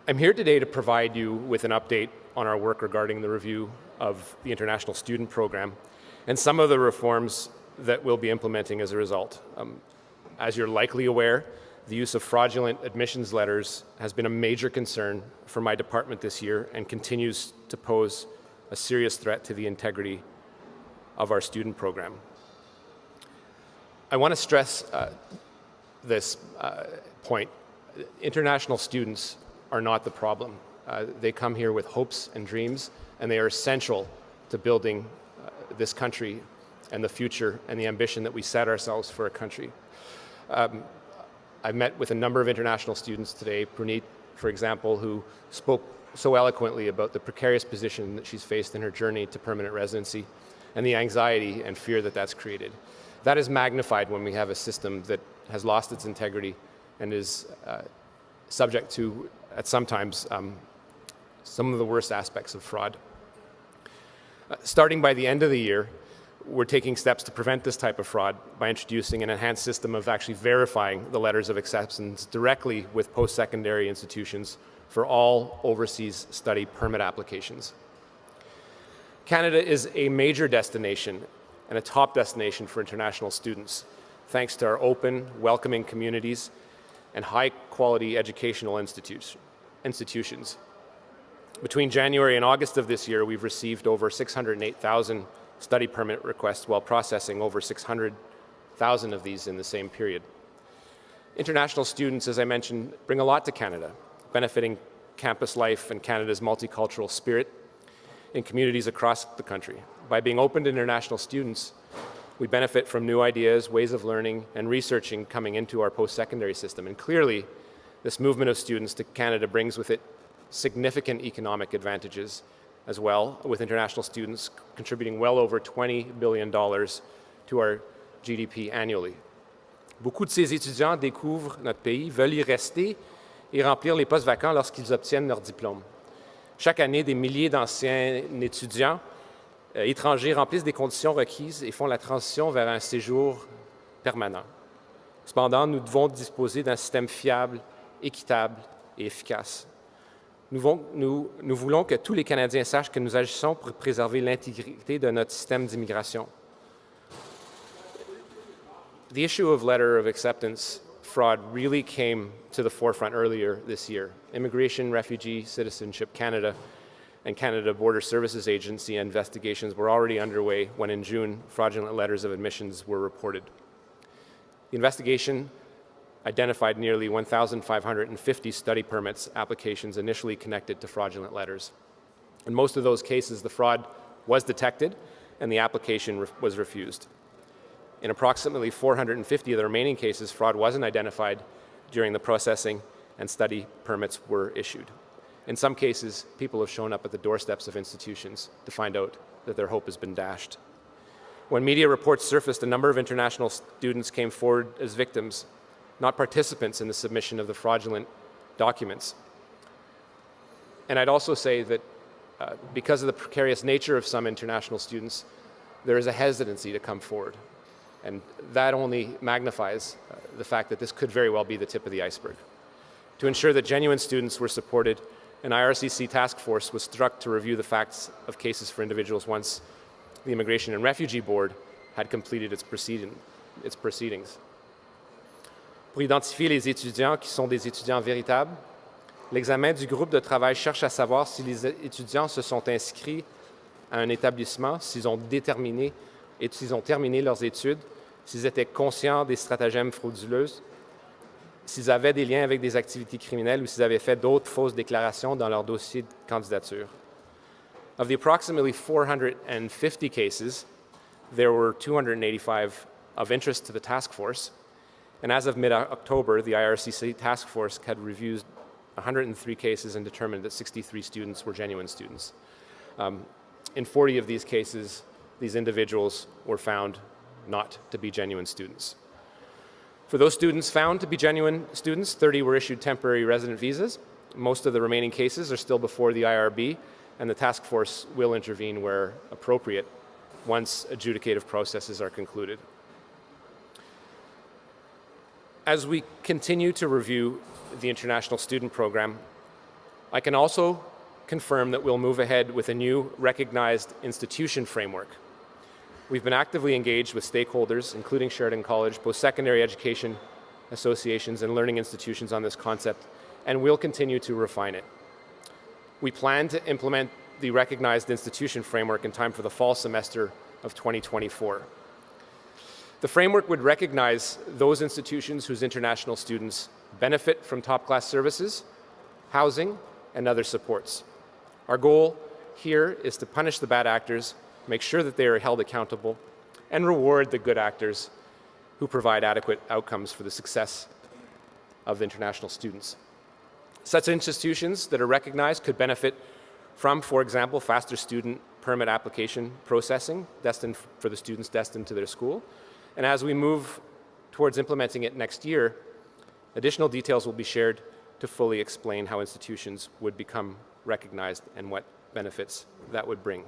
I'm here today to provide you with an update on our work regarding the review of the International Student Program and some of the reforms that we'll be implementing as a result. As you're likely aware, the use of fraudulent admissions letters has been a major concern for my department this year and continues to pose a serious threat to the integrity of our student program. I want to stress this point. International students are not the problem. They come here with hopes and dreams, and they are essential to building this country and the future and the ambition that we set ourselves for a country. I've met with a number of international students today, Puneet, for example, who spoke so eloquently about the precarious position that she's faced in her journey to permanent residency and the anxiety and fear that that's created. That is magnified when we have a system that has lost its integrity and is subject to, at sometimes, some of the worst aspects of fraud. Starting by the end of the year, we're taking steps to prevent this type of fraud by introducing an enhanced system of actually verifying the letters of acceptance directly with post-secondary institutions for all overseas study permit applications. Canada is a major destination and a top destination for international students, thanks to our open, welcoming communities and high-quality educational institutions. Between January and August of this year, we've received over 608,000 study permit requests while processing over 600,000 of these in the same period. International students, as I mentioned, bring a lot to Canada, benefiting campus life and Canada's multicultural spirit in communities across the country. By being open to international students, we benefit from new ideas, ways of learning, and researching coming into our post-secondary system. And clearly, this movement of students to Canada brings with it significant economic advantages as well, with international students contributing well over $20 billion to our GDP annually. Beaucoup de ces étudiants découvrent notre pays, veulent y rester et remplir les postes vacants lorsqu'ils obtiennent leur diplôme. Chaque année, des milliers d'anciens étudiants étrangers remplissent des conditions requises et font la transition vers un séjour permanent. Cependant, nous devons disposer d'un système fiable, équitable et efficace. Nous voulons que tous les Canadiens sachent que nous agissons pour préserver l'intégrité de notre système d'immigration. The issue of letter of acceptance fraud really came to the forefront earlier this year. Immigration, Refugee, Citizenship Canada, and Canada Border Services Agency investigations were already underway when in June, fraudulent letters of admissions were reported. The investigation identified nearly 1,550 study permits applications initially connected to fraudulent letters. In most of those cases, the fraud was detected and the application was refused. In approximately 450 of the remaining cases, fraud wasn't identified during the processing and study permits were issued. In some cases, people have shown up at the doorsteps of institutions to find out that their hope has been dashed. When media reports surfaced, a number of international students came forward as victims, not participants in the submission of the fraudulent documents. And I'd also say that because of the precarious nature of some international students, there is a hesitancy to come forward. And that only magnifies the fact that this could very well be the tip of the iceberg. To ensure that genuine students were supported, an IRCC task force was struck to review the facts of cases for individuals once the Immigration and Refugee Board had completed its proceedings. Pour identifier les étudiants qui sont des étudiants véritables, l'examen du groupe de travail cherche à savoir si les étudiants se sont inscrits à un établissement, s'ils ont terminé leurs études, s'ils étaient conscients des stratagèmes frauduleuses, s'ils avaient des liens avec des activités criminelles ou s'ils avaient fait d'autres fausses déclarations dans leur dossier de candidature. Of the approximately 450 cases, there were 285 of interest to the task force. And as of mid-October, the IRCC task force had reviewed 103 cases and determined that 63 students were genuine students. In 40 of these cases, these individuals were found not to be genuine students. For those students found to be genuine students, 30 were issued temporary resident visas. Most of the remaining cases are still before the IRB, and the task force will intervene where appropriate once adjudicative processes are concluded. As we continue to review the international student program, I can also confirm that we'll move ahead with a new recognized institution framework. We've been actively engaged with stakeholders, including Sheridan College, post-secondary education associations, and learning institutions on this concept, and we'll continue to refine it. We plan to implement the recognized institution framework in time for the fall semester of 2024. The framework would recognize those institutions whose international students benefit from top-class services, housing, and other supports. Our goal here is to punish the bad actors, make sure that they are held accountable, and reward the good actors who provide adequate outcomes for the success of the international students. Such institutions that are recognized could benefit from, for example, faster student permit application processing destined for the students destined to their school. And as we move towards implementing it next year, additional details will be shared to fully explain how institutions would become recognized and what benefits that would bring.